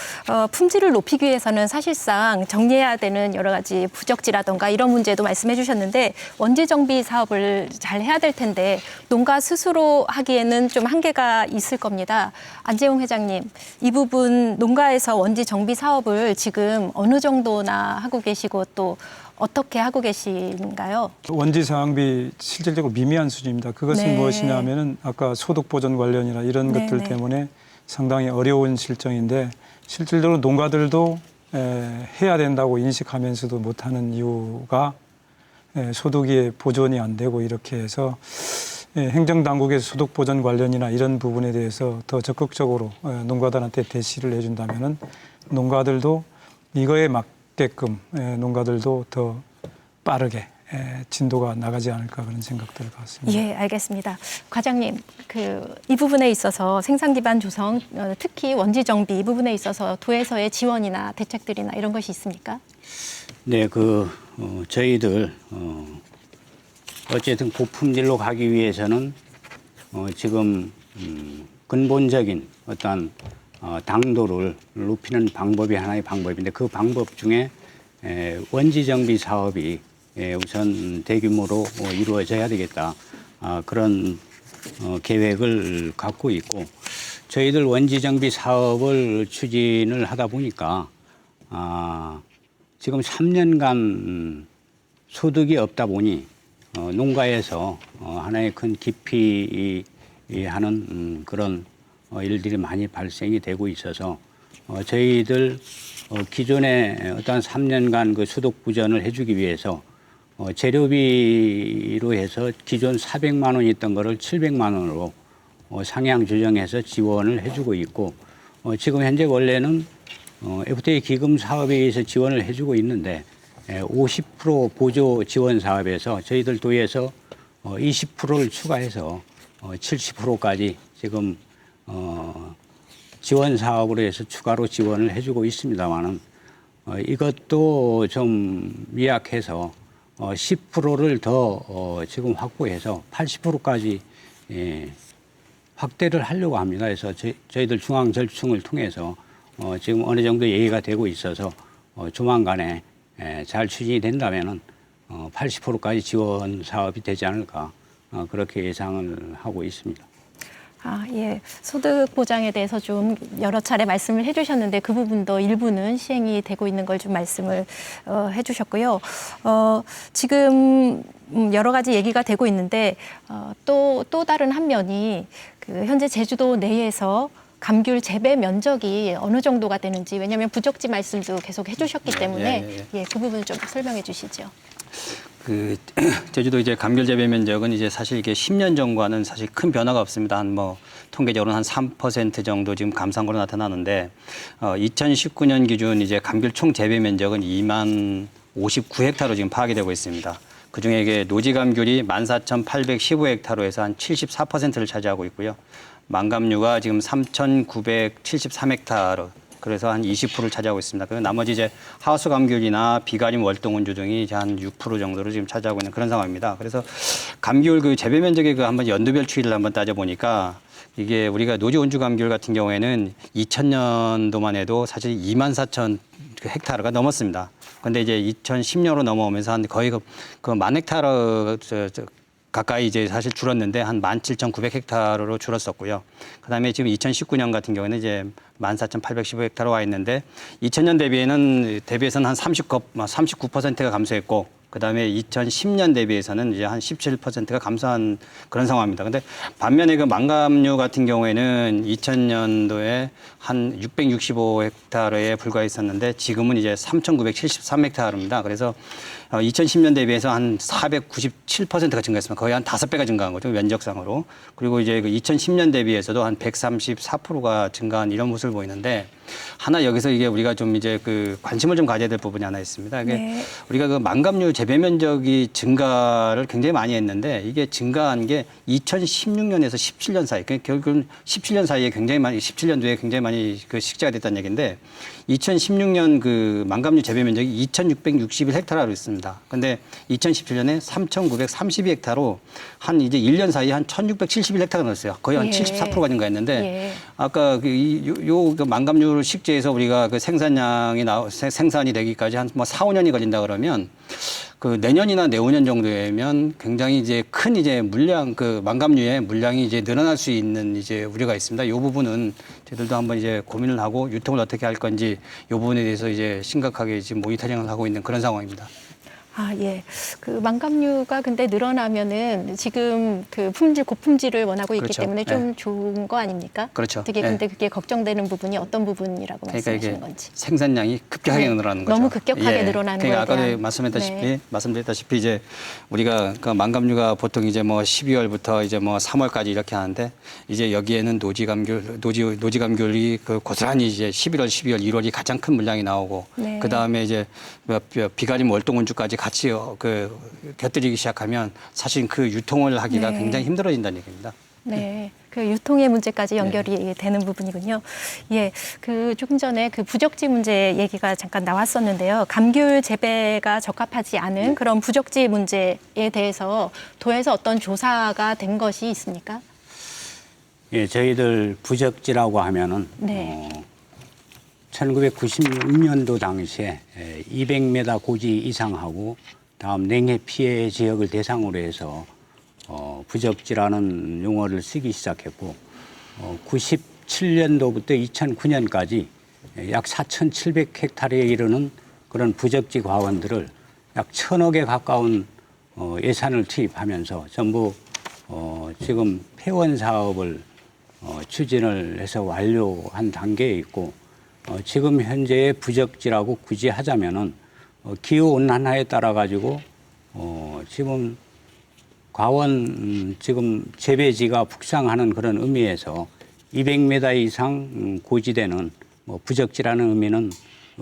품질을 높이기 위해서는 사실상 정리해야 되는 여러 가지 부적지라든가 이런 문제도 말씀해 주셨는데 원지 정비 사업을 잘 해야 될 텐데 농가 스스로 하기에는 좀 한계가 있을 겁니다. 안재홍 회장님, 이 부분 농가에서 원지 정비 사업을 지금 어느 정도나 하고 계시고 또 어떻게 하고 계신가요? 원지 상황비 실질적으로 미미한 수준입니다. 그것은 네. 무엇이냐면은 아까 소득 보전 관련이나 이런 네, 것들 네. 때문에 상당히 어려운 실정인데 실질적으로 농가들도 해야 된다고 인식하면서도 못하는 이유가 소득이 보존이 안 되고 이렇게 해서 행정당국에서 소득 보전 관련이나 이런 부분에 대해서 더 적극적으로 농가들한테 대시를 해준다면은 농가들도 이거에 맞게끔 농가들도 더 빠르게 진도가 나가지 않을까 그런 생각들을 갖습니다. 예, 알겠습니다. 과장님, 이 부분에 있어서 생산 기반 조성, 특히 원지 정비 이 부분에 있어서 도에서의 지원이나 대책들이나 이런 것이 있습니까? 네, 저희들 어쨌든 고품질로 가기 위해서는 지금 근본적인 어떤 당도를 높이는 방법이 하나의 방법인데 그 방법 중에 원지 정비 사업이 우선 대규모로 이루어져야 되겠다. 그런 계획을 갖고 있고 저희들 원지 정비 사업을 추진을 하다 보니까 지금 3년간 소득이 없다 보니 농가에서 하나의 큰 기피하는 그런 일들이 많이 발생이 되고 있어서 저희들 기존에 어떤 3년간 그 소득 부전을 해주기 위해서 재료비로 해서 기존 400만 원이 있던 거를 700만 원으로 상향 조정해서 지원을 해주고 있고 지금 현재 원래는 FTA 기금 사업에 의해서 지원을 해주고 있는데 50% 보조 지원 사업에서 저희들 도에서 20%를 추가해서 70%까지 지금 지원 사업으로 해서 추가로 지원을 해주고 있습니다만은 이것도 좀 미약해서 10%를 더 지금 확보해서 80%까지 확대를 하려고 합니다. 그래서 저희들 중앙절충을 통해서 지금 어느 정도 예의가 되고 있어서 조만간에 잘 추진이 된다면은 80%까지 지원 사업이 되지 않을까 그렇게 예상을 하고 있습니다. 예. 소득 보장에 대해서 좀 여러 차례 말씀을 해주셨는데 그 부분도 일부는 시행이 되고 있는 걸 좀 말씀을 해주셨고요. 지금 여러 가지 얘기가 되고 있는데 또 다른 한 면이 현재 제주도 내에서 감귤 재배 면적이 어느 정도가 되는지 왜냐하면 부적지 말씀도 계속 해주셨기 때문에 예, 그 부분 좀 설명해 주시죠. 제주도 이제 감귤 재배 면적은 이제 사실 이게 10년 전과는 사실 큰 변화가 없습니다. 한 통계적으로는 한 3% 정도 지금 감소한 걸로 나타나는데 2019년 기준 이제 감귤 총 재배 면적은 2만 59헥타로 지금 파악이 되고 있습니다. 그중에 이게 노지 감귤이 14,815헥타로 해서 한 74%를 차지하고 있고요. 망감류가 지금 3,973헥타로 그래서 한 20%를 차지하고 있습니다. 그리고 나머지 이제 하우스 감귤이나 비가림 월동운주 등이 이제 한 6% 정도를 지금 차지하고 있는 그런 상황입니다. 그래서 감귤 재배 면적의 한번 연도별 추이를 한번 따져보니까 이게 우리가 노지 온주 감귤 같은 경우에는 2000년도만 해도 사실 24,000 헥타르가 넘었습니다. 그런데 이제 2010년으로 넘어오면서 한 거의 그 10,000헥타르 가까이 이제 사실 줄었는데 한 17,900헥타르로 줄었었고요. 그다음에 지금 2019년 같은 경우에는 이제 14,815헥타르 와 있는데 2000년 대비해서는 한 39%가 감소했고 그다음에 2010년 대비해서는 이제 한 17%가 감소한 그런 상황입니다. 근데 반면에 그 망감류 같은 경우에는 2000년도에 한 665헥타르에 불과했었는데 지금은 이제 3,973헥타르입니다. 그래서 2010년 대비해서 한 497%가 증가했습니다. 거의 한 5배가 증가한 거죠, 면적상으로. 그리고 이제 그 2010년 대비해서도 한 134%가 증가한 이런 모습을 보이는데 하나 여기서 이게 우리가 좀 이제 그 관심을 좀 가져야 될 부분이 하나 있습니다. 이게 네. 우리가 그 만감류 재배 면적이 증가를 굉장히 많이 했는데 이게 증가한 게 2016년에서 17년 사이, 그러니까 결국은 17년 사이에 굉장히 많이, 17년도에 굉장히 많이 그 식재가 됐다는 얘기인데 2016년 그 만감류 재배 면적이 2,661헥타라로 있습니다. 근데 2017년에 3,932헥타로 한 이제 1년 사이에 한 1,671헥타가 늘었어요. 거의 한 예. 74%가 증가했는데 예. 아까 그 만감류 식재에서 우리가 그 생산이 되기까지 한 뭐 4, 5년이 걸린다 그러면 그 내년이나 내후년 정도면 굉장히 이제 큰 이제 물량 그 만감류의 물량이 이제 늘어날 수 있는 이제 우려가 있습니다. 이 부분은 저희들도 한번 이제 고민을 하고 유통을 어떻게 할 건지 이 부분에 대해서 이제 심각하게 지금 모니터링을 하고 있는 그런 상황입니다. 아, 예. 그 만감류가 근데 늘어나면은 지금 그 고품질을 원하고 있기 그렇죠. 때문에 좀 좋은 거 아닙니까? 그렇죠. 되게 네. 근데 그게 걱정되는 부분이 어떤 부분이라고 그러니까 말씀하시는 이게 건지. 생산량이 급격하게 네. 늘어나는 거죠. 너무 급격하게 늘어나는 그러니까 거에 아까도 대한- 말씀드렸다시피 이제 우리가 그 만감류가 보통 이제 뭐 12월부터 이제 뭐 3월까지 이렇게 하는데 이제 여기에는 노지감귤이 그 고스란히 이제 11월, 12월, 1월이 가장 큰 물량이 나오고 네. 그 다음에 이제 비가림 월동운주까지 같이 그 곁들이기 시작하면 사실 그 유통을 하기가 네. 굉장히 힘들어진다는 얘기입니다. 네. 그 유통의 문제까지 연결이 되는 부분이군요. 예. 그 조금 전에 그 부적지 문제 얘기가 잠깐 나왔었는데요. 감귤 재배가 적합하지 않은 그런 부적지 문제에 대해서 도에서 어떤 조사가 된 것이 있습니까? 예, 저희들 부적지라고 하면은 네. 1996년도 당시에 200m 고지 이상하고 다음 냉해 피해 지역을 대상으로 해서 부적지라는 용어를 쓰기 시작했고 97년도부터 2009년까지 약 4,700헥타르에 이르는 그런 부적지 과원들을 약 1,000억에 가까운 예산을 투입하면서 전부 지금 폐원 사업을 추진을 해서 완료한 단계에 있고 지금 현재의 부적지라고 굳이 하자면은 기후 온난화에 따라 가지고 지금 과원 지금 재배지가 북상하는 그런 의미에서 200m 이상 고지되는 뭐 부적지라는 의미는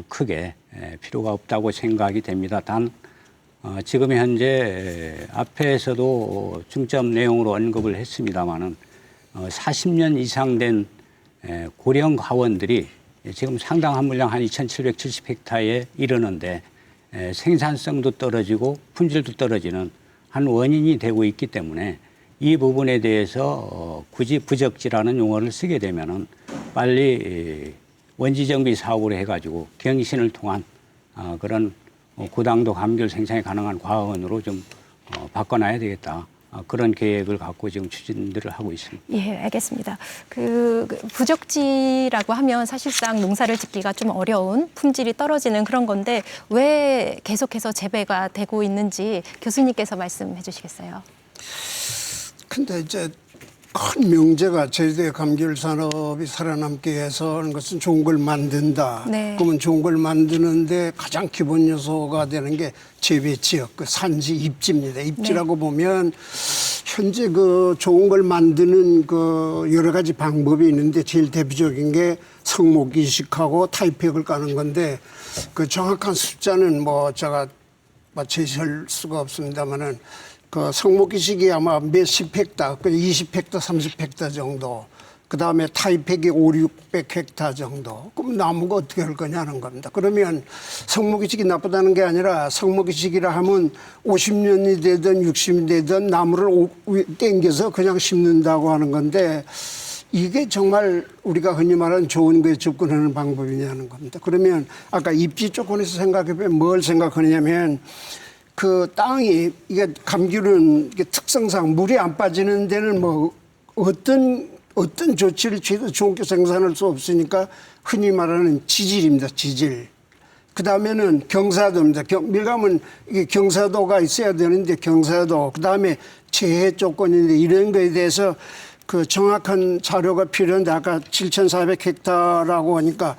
크게 필요가 없다고 생각이 됩니다. 단 지금 현재 앞에서도 중점 내용으로 언급을 했습니다마는 40년 이상 된 고령 과원들이 지금 상당한 물량 한 2,770헥타에 이르는데 생산성도 떨어지고 품질도 떨어지는 한 원인이 되고 있기 때문에 이 부분에 대해서 굳이 부적지라는 용어를 쓰게 되면은 빨리 원지 정비 사업을 해가지고 경신을 통한 그런 고당도 감귤 생산이 가능한 과원으로 좀 바꿔놔야 되겠다. 그런 계획을 갖고 지금 추진들을 하고 있습니다. 예, 알겠습니다. 그 부적지라고 하면 사실상 농사를 짓기가 좀 어려운 품질이 떨어지는 그런 건데 왜 계속해서 재배가 되고 있는지 교수님께서 말씀해 주시겠어요? 근데 이제 큰 명제가 제주도의 감귤 산업이 살아남기 위해서 하는 것은 좋은 걸 만든다. 네. 그러면 좋은 걸 만드는데 가장 기본 요소가 되는 게 재배 지역, 그 산지 입지입니다. 입지라고 보면 현재 그 좋은 걸 만드는 그 여러 가지 방법이 있는데 제일 대표적인 게 성목 이식하고 타이팩을 까는 건데 그 정확한 숫자는 뭐 제가 제시할 수가 없습니다만은 그 성목이식이 아마 몇십 헥타, 20헥타, 30헥타 정도. 그 다음에 타이팩이 500-600헥타 정도. 그럼 나무가 어떻게 할 거냐는 겁니다. 그러면 성목이식이 나쁘다는 게 아니라 성목이식이라 하면 50년이 되든 60년이 되든 나무를 땡겨서 그냥 심는다고 하는 건데 이게 정말 우리가 흔히 말하는 좋은 거에 접근하는 방법이냐는 겁니다. 그러면 아까 입지 조건에서 생각해보면 뭘 생각하느냐면 그 땅이 이게 감귤은 이게 특성상 물이 안 빠지는 데는 뭐 어떤 조치를 취해도 좋은 게 생산할 수 없으니까 흔히 말하는 지질입니다. 지질. 그 다음에는 경사도입니다. 밀감은 이게 경사도가 있어야 되는데 경사도. 그 다음에 재해 조건인데 이런 거에 대해서 그 정확한 자료가 필요한데 아까 7,400헥타라고 하니까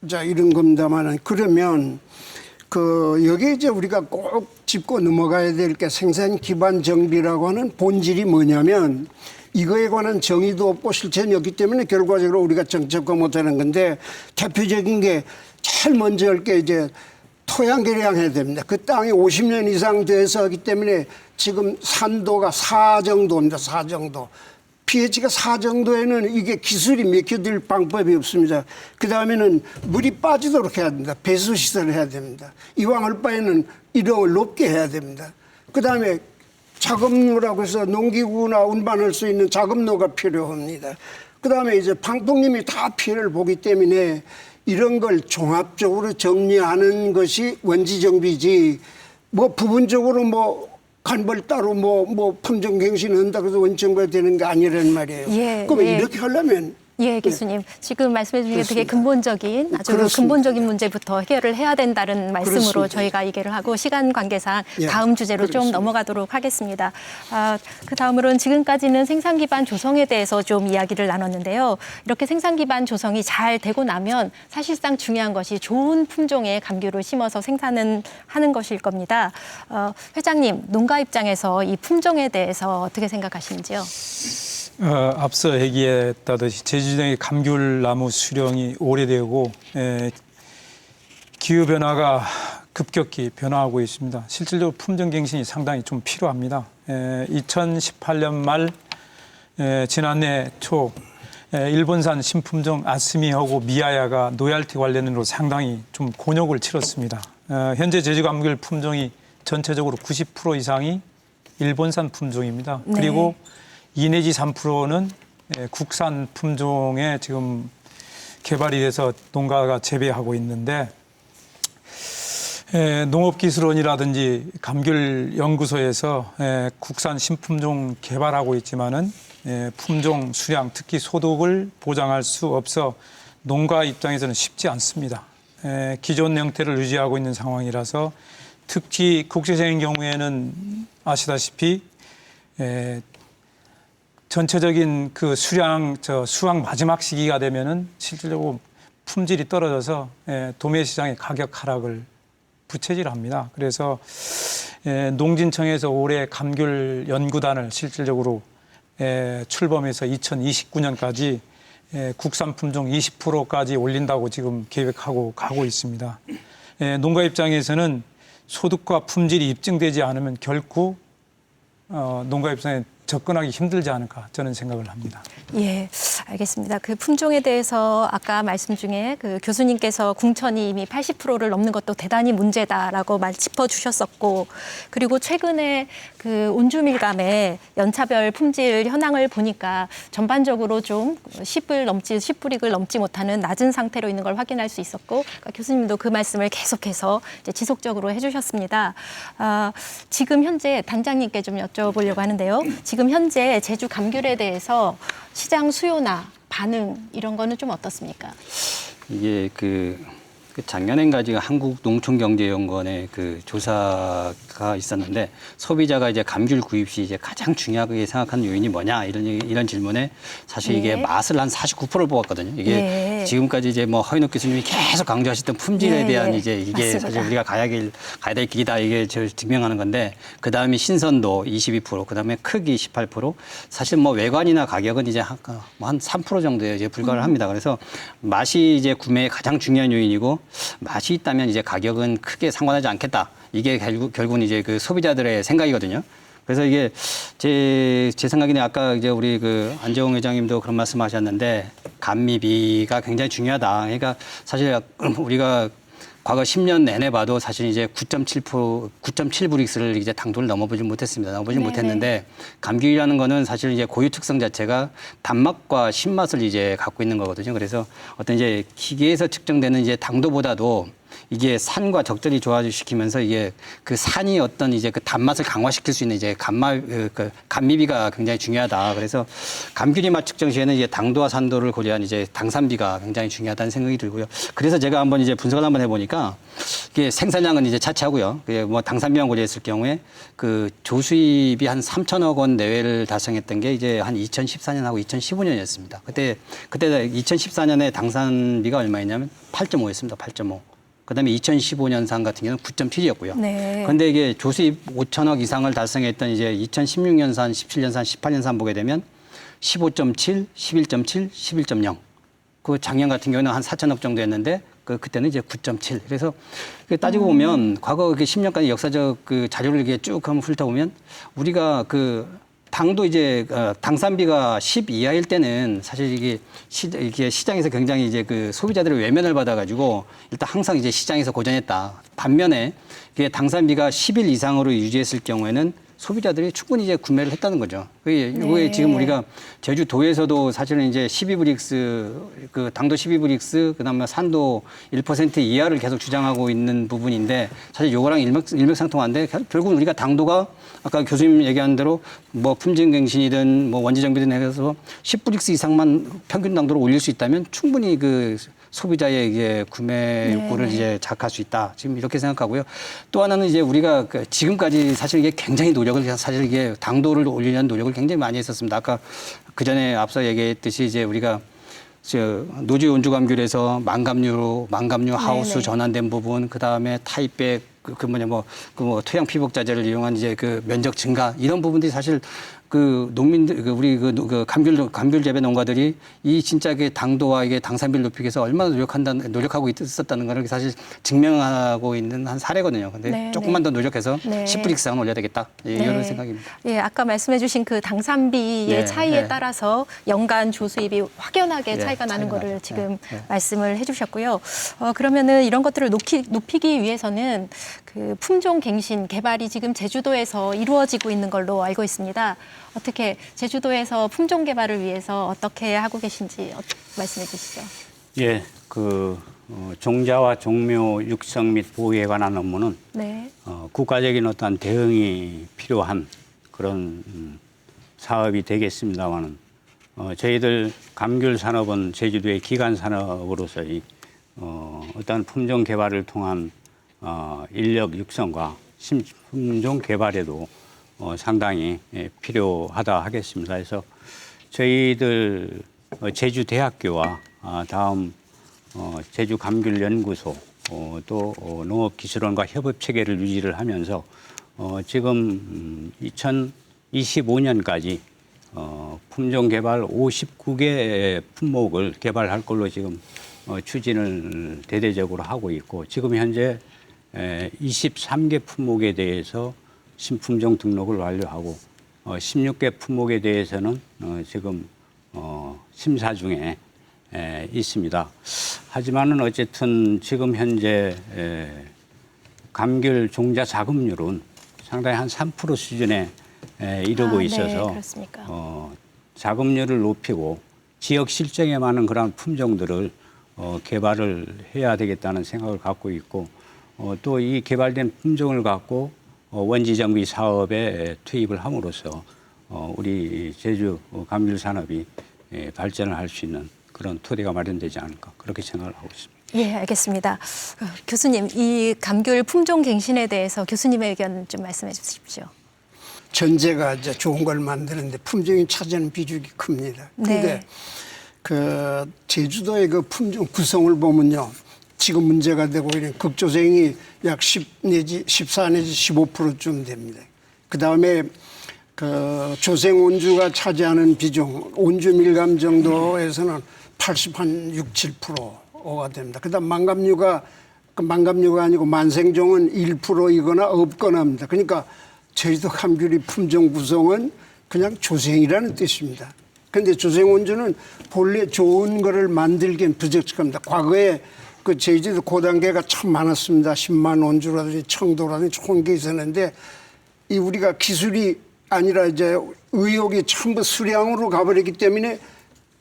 자 이런 겁니다만은 그러면 그 여기 이제 우리가 꼭 짚고 넘어가야 될 게 생산 기반 정비라고 하는 본질이 뭐냐면 이거에 관한 정의도 없고 실천이 없기 때문에 결과적으로 우리가 정책화 못하는 건데 대표적인 게 제일 먼저 할 게 이제 토양 개량해야 됩니다. 그 땅이 50년 이상 돼서 하기 때문에 지금 산도가 4 정도입니다. 4 정도. pH가 4 정도에는 이게 기술이 맥혀들 방법이 없습니다. 그 다음에는 물이 빠지도록 해야 됩니다. 배수 시설을 해야 됩니다. 이왕 할 바에는 이동을 높게 해야 됩니다. 그 다음에 작업로라고 해서 농기구나 운반할 수 있는 작업로가 필요합니다. 그 다음에 이제 방풍림이 다 피해를 보기 때문에 이런 걸 종합적으로 정리하는 것이 원지 정비지 뭐 부분적으로 뭐 간벌 따로 뭐 품종갱신 한다고 해서 원지 정비가 되는 게 아니란 말이에요. 예, 그럼 예. 이렇게 하려면 예, 교수님. 지금 말씀해 주신 게 되게 그렇습니다. 근본적인 아주 그렇습니다. 근본적인 문제부터 해결을 해야 된다는 말씀으로 그렇습니다. 저희가 얘기를 하고 시간 관계상 예, 다음 주제로 좀 그렇습니다. 넘어가도록 하겠습니다. 그 다음으로는 지금까지는 생산 기반 조성에 대해서 좀 이야기를 나눴는데요. 이렇게 생산 기반 조성이 잘 되고 나면 사실상 중요한 것이 좋은 품종의 감귤을 심어서 생산은 하는 것일 겁니다. 회장님, 농가 입장에서 이 품종에 대해서 어떻게 생각하시는지요? 앞서 얘기했다듯이 제주도의 감귤나무 수령이 오래되고 기후 변화가 급격히 변화하고 있습니다. 실질적으로 품종 갱신이 상당히 좀 필요합니다. 2018년 말 지난해 초 일본산 신품종 아스미하고 미야야가 노열티 관련으로 상당히 좀 곤욕을 치렀습니다. 현재 제주 감귤 품종이 전체적으로 90% 이상이 일본산 품종입니다. 네. 그리고 2 내지 3%는 국산 품종에 지금 개발이 돼서 농가가 재배하고 있는데 농업기술원이라든지 감귤연구소에서 국산 신품종 개발하고 있지만은 품종 수량, 특히 소득을 보장할 수 없어 농가 입장에서는 쉽지 않습니다. 기존 형태를 유지하고 있는 상황이라서 특히 국제적인 경우에는 아시다시피 전체적인 그 수확 마지막 시기가 되면은 실질적으로 품질이 떨어져서 도매 시장의 가격 하락을 부채질합니다. 그래서 농진청에서 올해 감귤 연구단을 실질적으로 출범해서 2029년까지 국산 품종 20%까지 올린다고 지금 계획하고 가고 있습니다. 농가 입장에서는 소득과 품질이 입증되지 않으면 결코 농가 입장에 접근하기 힘들지 않을까 저는 생각을 합니다. 예, 알겠습니다. 그 품종에 대해서 아까 말씀 중에 그 교수님께서 궁천이 이미 80%를 넘는 것도 대단히 문제다라고 짚어주셨었고, 그리고 최근에 그 온주밀감의 연차별 품질 현황을 보니까 전반적으로 좀 10브릭을 넘지 못하는 낮은 상태로 있는 걸 확인할 수 있었고, 그러니까 교수님도 그 말씀을 계속해서 이제 지속적으로 해주셨습니다. 지금 현재 단장님께 좀 여쭤보려고 하는데요. 지금 현재 제주 감귤에 대해서 시장 수요나 반응 이런 거는 좀 어떻습니까? 이게 그 작년엔가 지금 한국농촌경제연구원의 그 조사가 있었는데 소비자가 이제 감귤 구입 시 이제 가장 중요하게 생각하는 요인이 뭐냐 이런 질문에 사실 이게 네. 맛을 한 49%를 뽑았거든요. 이게 네. 지금까지 이제 뭐 허인욱 교수님이 계속 강조하셨던 품질에 네, 대한 네. 이제 이게 맞습니다. 사실 우리가 가야 될 길이다 이게 증명하는 건데 그 다음에 신선도 22%, 그 다음에 크기 18%, 사실 뭐 외관이나 가격은 이제 한 3% 정도에 이제 불과를 합니다. 그래서 맛이 이제 구매의 가장 중요한 요인이고 맛이 있다면 이제 가격은 크게 상관하지 않겠다. 이게 결국은 이제 그 소비자들의 생각이거든요. 그래서 이게 제 생각에는 아까 이제 우리 그 안재홍 회장님도 그런 말씀하셨는데 감미비가 굉장히 중요하다. 그러니까 사실 우리가 과거 10년 내내 봐도 사실 이제 9.7브릭스를 이제 당도를 넘어보지 못했습니다. 넘어보지 못했는데 감귤이라는 거는 사실 이제 고유 특성 자체가 단맛과 신맛을 이제 갖고 있는 거거든요. 그래서 어떤 이제 기계에서 측정되는 이제 당도보다도 이게 산과 적절히 조화시키면서 이게 그 산이 어떤 이제 그 단맛을 강화시킬 수 있는 이제 감미비가 굉장히 중요하다. 그래서 감귤이 맛 측정 시에는 이제 당도와 산도를 고려한 이제 당산비가 굉장히 중요하다는 생각이 들고요. 그래서 제가 한번 이제 분석을 한번 해보니까 이게 생산량은 이제 차치하고요. 그게 뭐 당산비만 고려했을 경우에 그 조수입이 한 3천억 원 내외를 달성했던 게 이제 한 2014년하고 2015년이었습니다. 그때 2014년에 당산비가 얼마였냐면 8.5였습니다. 8.5. 그다음에 2015년산 같은 경우는 9.7이었고요. 네. 그런데 이게 조수입 5천억 이상을 달성했던 이제 2016년산, 17년산, 18년산 보게 되면 15.7, 11.7, 11.0. 그 작년 같은 경우는 한 4천억 정도 했는데 그때는 이제 9.7. 그래서 따지고 보면 과거 10년간 역사적 그 자료를 이렇게 쭉 한번 훑어보면 우리가 그 당도 이제 당산비가 10 이하일 때는 사실 이게 시장에서 굉장히 이제 그 소비자들의 외면을 받아가지고 일단 항상 이제 시장에서 고전했다. 반면에 이게 당산비가 10일 이상으로 유지했을 경우에는 소비자들이 충분히 이제 구매를 했다는 거죠. 이게 네. 지금 우리가 제주도에서도 사실은 이제 12브릭스, 그 당도 12브릭스, 그다음에 산도 1% 이하를 계속 주장하고 있는 부분인데 사실 요거랑 일맥상통한데 결국은 우리가 당도가 아까 교수님 얘기한 대로 뭐 품질갱신이든 뭐 원재정비든 해서 10브릭스 이상만 평균 당도를 올릴 수 있다면 충분히 그 소비자의 이게 구매 욕구를 이제 자극할 수 있다. 지금 이렇게 생각하고요. 또 하나는 이제 우리가 지금까지 사실 이게 굉장히 노력을 사실 이게 당도를 올리려는 노력을 굉장히 많이 했었습니다. 아까 그 전에 앞서 얘기했듯이 이제 우리가 노지 온주 감귤에서 망감류 하우스 네네. 전환된 부분, 그 다음에 타입백 토양 피복자재를 이용한 이제 그 면적 증가 이런 부분들이 사실 그 농민들 우리 그 감귤 재배 농가들이 이 진짜 그 당도와 이게 당산비를 높이기 위해서 얼마나 노력하고 있었다는 거를 사실 증명하고 있는 한 사례거든요. 근데 네, 조금만 더 노력해서 네. 10브릭 이상은 올려야 되겠다. 이런 생각입니다. 예, 아까 말씀해주신 그 당산비의 네, 차이에 네. 따라서 연간 조수입이 확연하게 네, 차이가 나는 차이가 거를 나죠. 지금 네. 말씀을 해주셨고요. 그러면은 이런 것들을 높이기 위해서는 그 품종 갱신 개발이 지금 제주도에서 이루어지고 있는 걸로 알고 있습니다. 어떻게 제주도에서 품종 개발을 위해서 어떻게 하고 계신지 말씀해 주시죠. 예, 종자와 종묘 육성 및 보호에 관한 업무는 네. 국가적인 어떤 대응이 필요한 그런 사업이 되겠습니다만은 저희들 감귤 산업은 제주도의 기간 산업으로서의 어떤 품종 개발을 통한 인력 육성과 신품종 개발에도 상당히 필요하다 하겠습니다. 그래서 저희들 제주대학교와 다음 제주감귤연구소 또 농업기술원과 협업체계를 유지를 하면서 지금 2025년까지 품종 개발 59개 품목을 개발할 걸로 지금 추진을 대대적으로 하고 있고 지금 현재 23개 품목에 대해서 신품종 등록을 완료하고 16개 품목에 대해서는 지금 심사 중에 있습니다. 하지만은 어쨌든 지금 현재 감귤 종자 자급률은 상당히 한 3% 수준에 이르고 있어서 네, 그렇습니까? 자급률을 높이고 지역 실정에 맞는 그런 품종들을 개발을 해야 되겠다는 생각을 갖고 있고 또 이 개발된 품종을 갖고 원지 정비 사업에 투입을 함으로써 우리 제주 감귤 산업이 발전을 할 수 있는 그런 토대가 마련되지 않을까 그렇게 생각을 하고 있습니다. 예, 알겠습니다. 교수님, 이 감귤 품종 갱신에 대해서 교수님의 의견 좀 말씀해 주십시오. 전제가 이제 좋은 걸 만드는데 품종이 차지하는 비중이 큽니다. 근데 네. 그 제주도의 그 품종 구성을 보면요. 지금 문제가 되고 있는 극조생이 약 10 내지 14 내지 15%쯤 됩니다. 그다음에 그 조생 온주가 차지하는 비중, 온주 밀감 정도에서는 80한 6, 7%가 됩니다. 그다음 망감류가 아니고 만생종은 1%이거나 없거나 합니다. 그러니까 제주도 감귤이 품종 구성은 그냥 조생이라는 뜻입니다. 그런데 조생 온주는 본래 좋은 거를 만들기엔 부적합니다. 과거에 그 제주도 고단계가 참 많았습니다. 10만 온주라든지 청도라든지 좋은 게 있었는데 이 우리가 기술이 아니라 이제 의욕이 전부 수량으로 가버리기 때문에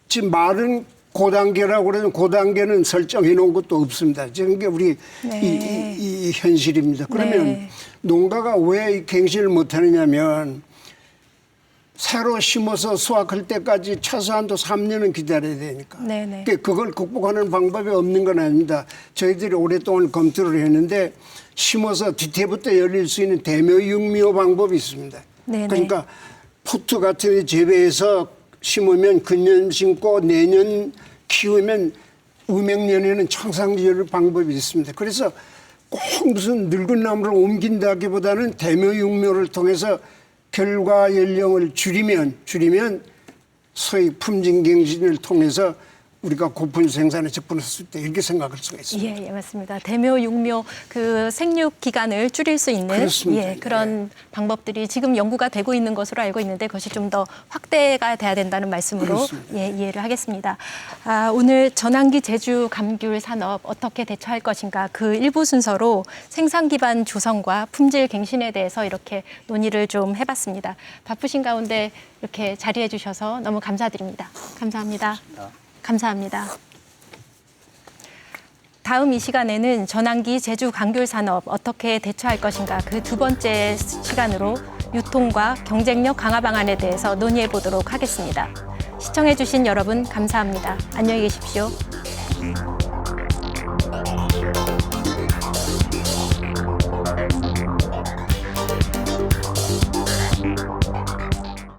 지금 말은 고단계라고 그러는 고단계는 설정해 놓은 것도 없습니다. 지금 이게 우리 네. 이 현실입니다. 그러면 네. 농가가 왜 갱신을 못 하느냐면 새로 심어서 수확할 때까지 최소한도 3년은 기다려야 되니까. 네네. 그걸 극복하는 방법이 없는 건 아닙니다. 저희들이 오랫동안 검토를 했는데 심어서 뒤태부터 열릴 수 있는 대묘육묘 방법이 있습니다. 네네. 그러니까 포트 같은 데 재배해서 심으면 근년 심고 내년 키우면 음행년에는 청상지을 방법이 있습니다. 그래서 꼭 무슨 늙은 나무를 옮긴다기보다는 대묘육묘를 통해서 결과 연령을 줄이면 소위 품질 경진을 통해서 우리가 고품 생산에 접근할 수 있다 이렇게 생각할 수가 있습니다. 예, 맞습니다. 대묘, 육묘 그 생육 기간을 줄일 수 있는 그렇습니다. 그런 방법들이 지금 연구가 되고 있는 것으로 알고 있는데 그것이 좀 더 확대가 돼야 된다는 말씀으로 그렇습니다. 이해를 하겠습니다. 오늘 전환기 제주 감귤 산업 어떻게 대처할 것인가 그 일부 순서로 생산 기반 조성과 품질 갱신에 대해서 이렇게 논의를 좀 해봤습니다. 바쁘신 가운데 이렇게 자리해 주셔서 너무 감사드립니다. 감사합니다. 감사합니다. 다음 이 시간에는 전환기 제주 감귤 산업 어떻게 대처할 것인가 그 두 번째 시간으로 유통과 경쟁력 강화 방안에 대해서 논의해 보도록 하겠습니다. 시청해 주신 여러분 감사합니다. 안녕히 계십시오.